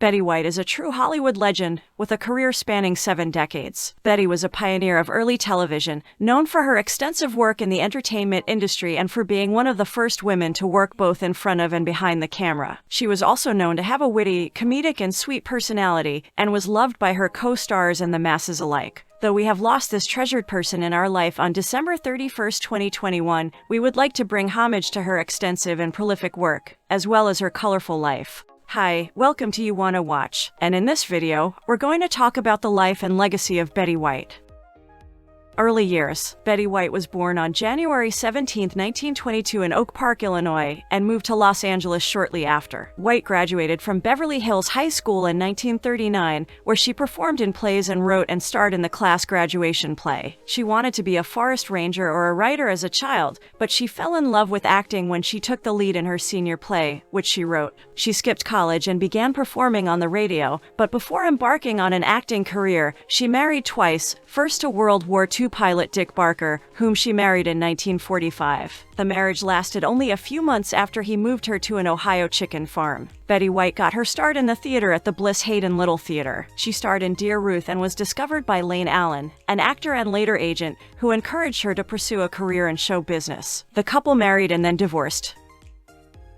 Betty White is a true Hollywood legend with a career spanning 7 decades. Betty was a pioneer of early television, known for her extensive work in the entertainment industry and for being one of the first women to work both in front of and behind the camera. She was also known to have a witty, comedic, and sweet personality, and was loved by her co-stars and the masses alike. Though we have lost this treasured person in our life on December 31st, 2021, we would like to bring homage to her extensive and prolific work, as well as her colorful life. Hi, welcome to YouWannaWatch, and in this video, we're going to talk about the life and legacy of Betty White. Early years. Betty White was born on January 17, 1922 in Oak Park, Illinois, and moved to Los Angeles shortly after. White graduated from Beverly Hills High School in 1939, where she performed in plays and wrote and starred in the class graduation play. She wanted to be a forest ranger or a writer as a child, but she fell in love with acting when she took the lead in her senior play, which she wrote. She skipped college and began performing on the radio, but before embarking on an acting career, she married twice, first to World War II pilot Dick Barker, whom she married in 1945. The marriage lasted only a few months after he moved her to an Ohio chicken farm. Betty White got her start in the theater at the Bliss Hayden Little Theater. She starred in Dear Ruth and was discovered by Lane Allen, an actor and later agent, who encouraged her to pursue a career in show business. The couple married and then divorced.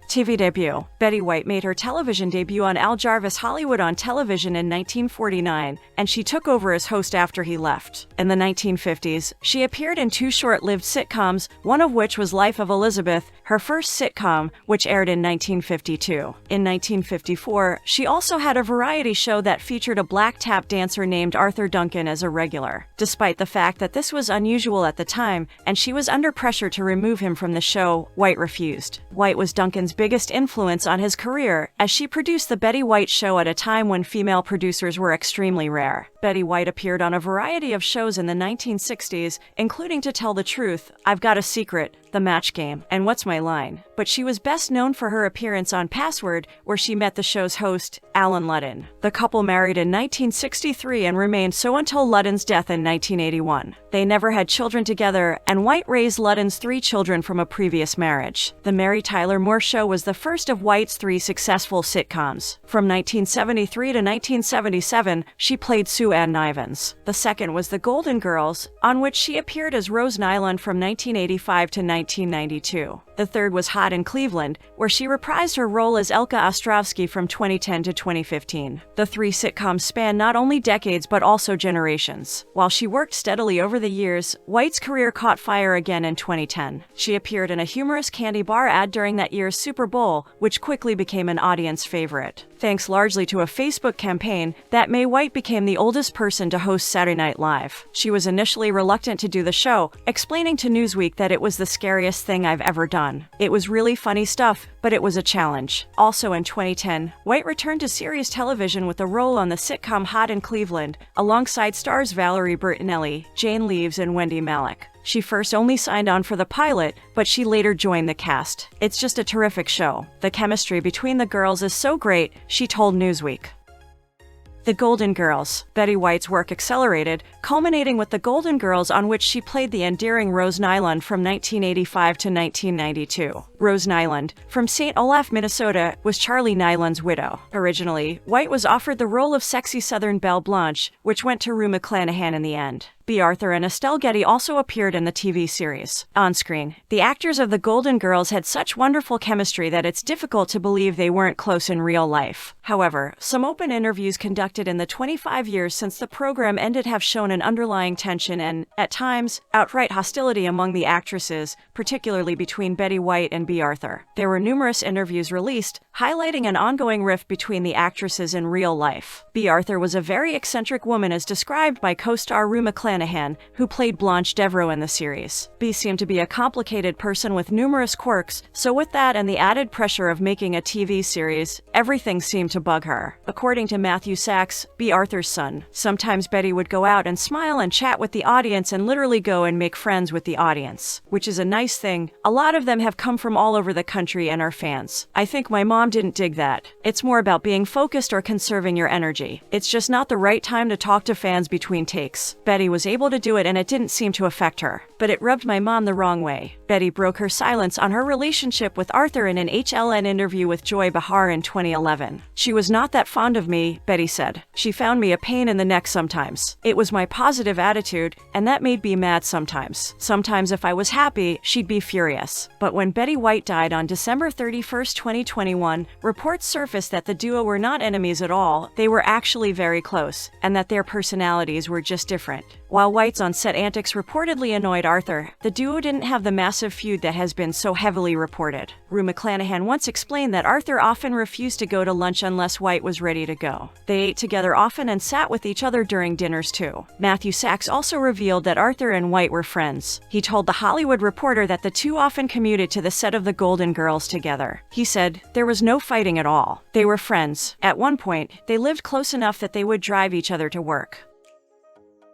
TV debut. Betty White made her television debut on Al Jarvis' Hollywood on Television in 1949, and she took over as host after he left. In the 1950s, she appeared in 2 short-lived sitcoms, one of which was Life of Elizabeth, her first sitcom, which aired in 1952. In 1954, she also had a variety show that featured a black tap dancer named Arthur Duncan as a regular. Despite the fact that this was unusual at the time, and she was under pressure to remove him from the show, White refused. White was Duncan's biggest influence on his career, as she produced The Betty White Show at a time when female producers were extremely rare. Betty White appeared on a variety of shows in the 1960s, including To Tell the Truth, I've Got a Secret, The Match Game, and What's My Line? But she was best known for her appearance on Password, where she met the show's host, Alan Ludden. The couple married in 1963 and remained so until Ludden's death in 1981. They never had children together, and White raised Ludden's 3 children from a previous marriage. The Mary Tyler Moore Show was the first of White's 3 successful sitcoms. From 1973 to 1977, she played Sue Ann Nivens. The second was The Golden Girls, on which she appeared as Rose Nylund from 1985 to 1992. The third was Hot in Cleveland, where she reprised her role as Elka Ostrovsky from 2010 to 2015. The 3 sitcoms span not only decades but also generations. While she worked steadily over the years, White's career caught fire again in 2010. She appeared in a humorous candy bar ad during that year's Super Bowl, which quickly became an audience favorite. Thanks largely to a Facebook campaign, that May White became the oldest person to host Saturday Night Live. She was initially reluctant to do the show, explaining to Newsweek that it was the scariest thing I've ever done. It was really funny stuff, but it was a challenge. Also in 2010, White returned to series television with a role on the sitcom Hot in Cleveland, alongside stars Valerie Bertinelli, Jane Leeves, and Wendy Malick. She first only signed on for the pilot, but she later joined the cast. It's just a terrific show. The chemistry between the girls is so great, she told Newsweek. The Golden Girls. Betty White's work accelerated, culminating with The Golden Girls, on which she played the endearing Rose Nylund from 1985 to 1992. Rose Nylund, from St. Olaf, Minnesota, was Charlie Nylund's widow. Originally, White was offered the role of sexy Southern Belle Blanche, which went to Rue McClanahan in the end. B. Arthur and Estelle Getty also appeared in the TV series. On screen, the actors of The Golden Girls had such wonderful chemistry that it's difficult to believe they weren't close in real life. However, some open interviews conducted in the 25 years since the program ended have shown an underlying tension and, at times, outright hostility among the actresses, particularly between Betty White and B. Arthur. There were numerous interviews released, highlighting an ongoing rift between the actresses in real life. B. Arthur was a very eccentric woman as described by co-star Rue McClanahan, who played Blanche Devereaux in the series. B. seemed to be a complicated person with numerous quirks, so with that and the added pressure of making a TV series, everything seemed to bug her. According to Matthew Sachs, B. Arthur's son, sometimes Betty would go out and smile and chat with the audience and literally go and make friends with the audience, which is a nice thing. A lot of them have come from all over the country and are fans. I think my mom didn't dig that. It's more about being focused or conserving your energy. It's just not the right time to talk to fans between takes. Betty was was able to do it and it didn't seem to affect her. But it rubbed my mom the wrong way. Betty broke her silence on her relationship with Arthur in an HLN interview with Joy Behar in 2011. "She was not that fond of me," Betty said. "She found me a pain in the neck sometimes. It was my positive attitude, and that made me mad sometimes. Sometimes if I was happy, she'd be furious." But when Betty White died on December 31, 2021, reports surfaced that the duo were not enemies at all. They were actually very close, and that their personalities were just different. While White's on-set antics reportedly annoyed Arthur, the duo didn't have the massive feud that has been so heavily reported. Rue McClanahan once explained that Arthur often refused to go to lunch unless White was ready to go. They ate together often and sat with each other during dinners too. Matthew Sachs also revealed that Arthur and White were friends. He told The Hollywood Reporter that the two often commuted to the set of The Golden Girls together. He said, "There was no fighting at all. They were friends. At one point, they lived close enough that they would drive each other to work."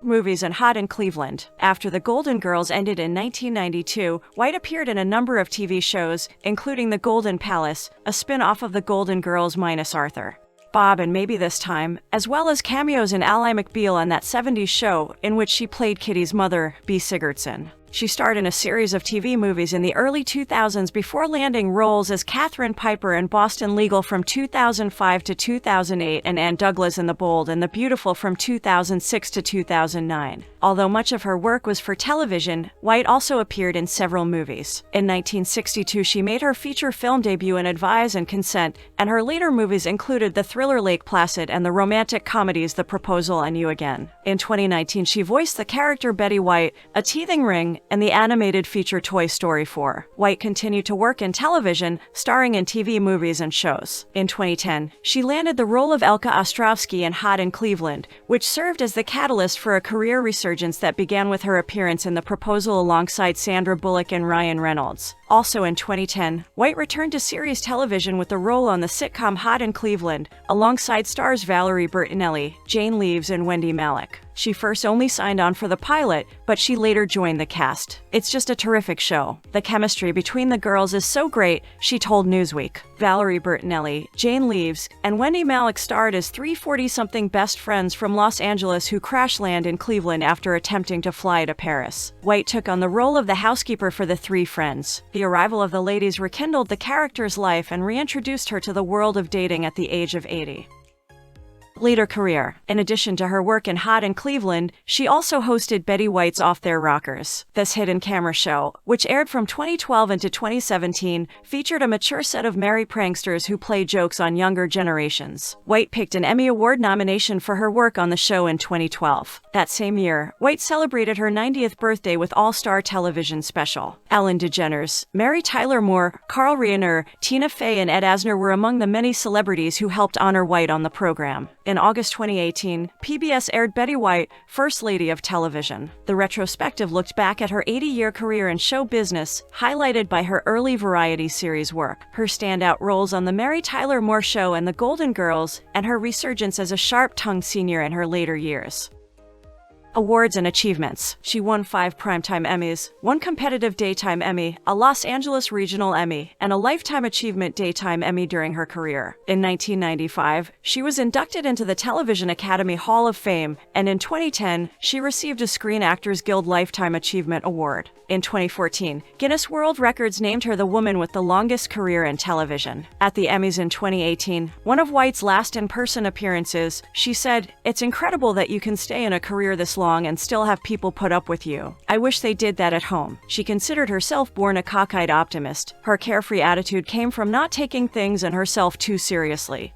Movies and Hot in Cleveland. After The Golden Girls ended in 1992, White appeared in a number of TV shows, including The Golden Palace, a spin-off of The Golden Girls minus Arthur. Bob and Maybe This Time, as well as cameos in Ally McBeal and That 70s Show, in which she played Kitty's mother, Bea Sigurdson. She starred in a series of TV movies in the early 2000s before landing roles as Catherine Piper in Boston Legal from 2005 to 2008 and Ann Douglas in The Bold and the Beautiful from 2006 to 2009. Although much of her work was for television, White also appeared in several movies. In 1962, she made her feature film debut in Advise and Consent, and her later movies included the thriller Lake Placid and the romantic comedies The Proposal and You Again. In 2019, she voiced the character Betty White, a teething ring, and the animated feature Toy Story 4. White continued to work in television, starring in TV movies and shows. In 2010, she landed the role of Elka Ostrovsky in Hot in Cleveland, which served as the catalyst for a career resurgence that began with her appearance in The Proposal alongside Sandra Bullock and Ryan Reynolds. Also in 2010, White returned to series television with the role on the sitcom Hot in Cleveland, alongside stars Valerie Bertinelli, Jane Leeves, and Wendy Malick. She first only signed on for the pilot, but she later joined the cast. "It's just a terrific show. The chemistry between the girls is so great," she told Newsweek. Valerie Bertinelli, Jane Leeves, and Wendy Malick starred as three 40-something best friends from Los Angeles who crash land in Cleveland after attempting to fly to Paris. White took on the role of the housekeeper for the three friends. The arrival of the ladies rekindled the character's life and reintroduced her to the world of dating at the age of 80. Later career. In addition to her work in Hot in Cleveland, she also hosted Betty White's Off Their Rockers. This hidden camera show, which aired from 2012 into 2017, featured a mature set of merry pranksters who play jokes on younger generations. White picked an Emmy Award nomination for her work on the show in 2012. That same year, White celebrated her 90th birthday with all-star television special. Ellen DeGeneres, Mary Tyler Moore, Carl Reiner, Tina Fey, and Ed Asner were among the many celebrities who helped honor White on the program. In August 2018, PBS aired Betty White, First Lady of Television. The retrospective looked back at her 80-year career in show business, highlighted by her early variety series work, her standout roles on The Mary Tyler Moore Show and The Golden Girls, and her resurgence as a sharp-tongued senior in her later years. Awards and achievements. She won 5 Primetime Emmys, 1 Competitive Daytime Emmy, a Los Angeles Regional Emmy, and a Lifetime Achievement Daytime Emmy during her career. In 1995, she was inducted into the Television Academy Hall of Fame, and in 2010, she received a Screen Actors Guild Lifetime Achievement Award. In 2014, Guinness World Records named her the woman with the longest career in television. At the Emmys in 2018, one of White's last in-person appearances, she said, "It's incredible that you can stay in a career this long and still have people put up with you. I wish they did that at home." She considered herself born a cockeyed optimist. Her carefree attitude came from not taking things and herself too seriously.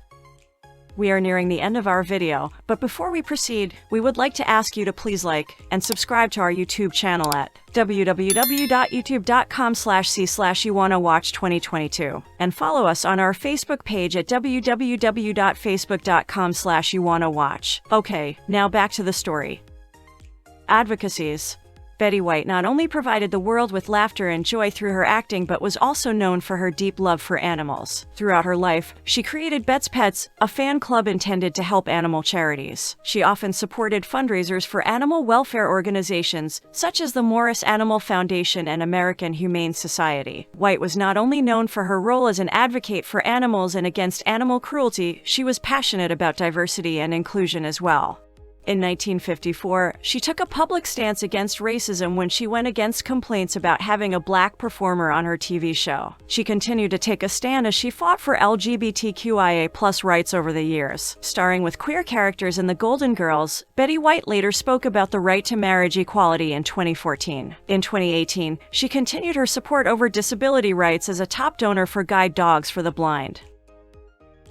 We are nearing the end of our video, but before we proceed, we would like to ask you to please like and subscribe to our YouTube channel at www.youtube.com/c/YouWannaWatch2022 and follow us on our Facebook page at www.facebook.com/YouWannaWatch. Okay, now back to the story. Advocacies. Betty White not only provided the world with laughter and joy through her acting but was also known for her deep love for animals. Throughout her life, she created Bet's Pets, a fan club intended to help animal charities. She often supported fundraisers for animal welfare organizations, such as the Morris Animal Foundation and American Humane Society. White was not only known for her role as an advocate for animals and against animal cruelty, she was passionate about diversity and inclusion as well. In 1954, she took a public stance against racism when she went against complaints about having a black performer on her TV show. She continued to take a stand as she fought for LGBTQIA+ rights over the years. Starring with queer characters in The Golden Girls, Betty White later spoke about the right to marriage equality in 2014. In 2018, she continued her support over disability rights as a top donor for Guide Dogs for the Blind.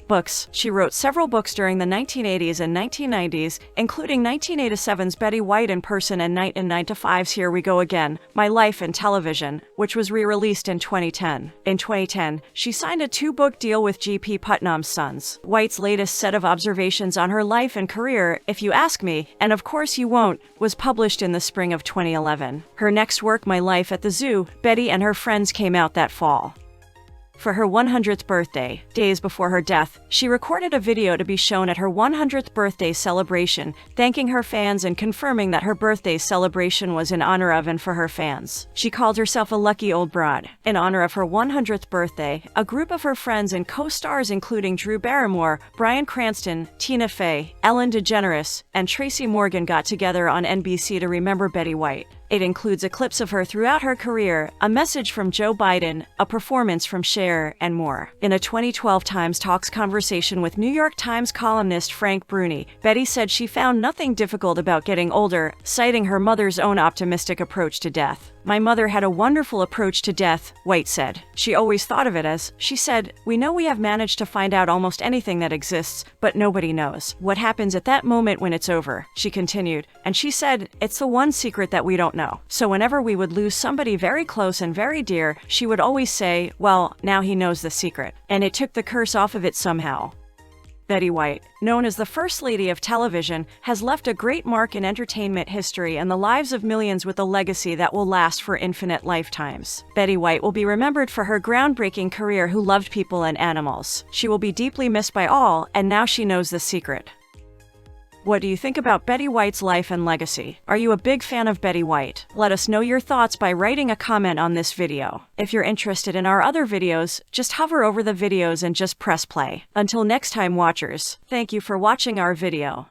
Books. She wrote several books during the 1980s and 1990s, including 1987's Betty White in Person and Night and 9 to 5's Here We Go Again, My Life in Television, which was re-released in 2010. In 2010, she signed a 2-book deal with G.P. Putnam's Sons. White's latest set of observations on her life and career, If You Ask Me, and Of Course You Won't, was published in the spring of 2011. Her next work, My Life at the Zoo, Betty and Her Friends, came out that fall. For her 100th birthday, days before her death, she recorded a video to be shown at her 100th birthday celebration, thanking her fans and confirming that her birthday celebration was in honor of and for her fans. She called herself a lucky old broad. In honor of her 100th birthday, a group of her friends and co-stars including Drew Barrymore, Bryan Cranston, Tina Fey, Ellen DeGeneres, and Tracy Morgan got together on NBC to remember Betty White. It includes a clips of her throughout her career, a message from Joe Biden, a performance from Cher, and more. In a 2012 Times Talks conversation with New York Times columnist Frank Bruni, Betty said she found nothing difficult about getting older, citing her mother's own optimistic approach to death. My mother had a wonderful approach to death, White said. She always thought of it as, she said, we know we have managed to find out almost anything that exists, but nobody knows what happens at that moment when it's over, she continued. And she said, it's the one secret that we don't know. So whenever we would lose somebody very close and very dear, she would always say, well, now he knows the secret. And it took the curse off of it somehow. Betty White, known as the First Lady of Television, has left a great mark in entertainment history and the lives of millions with a legacy that will last for infinite lifetimes. Betty White will be remembered for her groundbreaking career who loved people and animals. She will be deeply missed by all, and now she knows the secret. What do you think about Betty White's life and legacy? Are you a big fan of Betty White? Let us know your thoughts by writing a comment on this video. If you're interested in our other videos, just hover over the videos and just press play. Until next time, watchers, thank you for watching our video.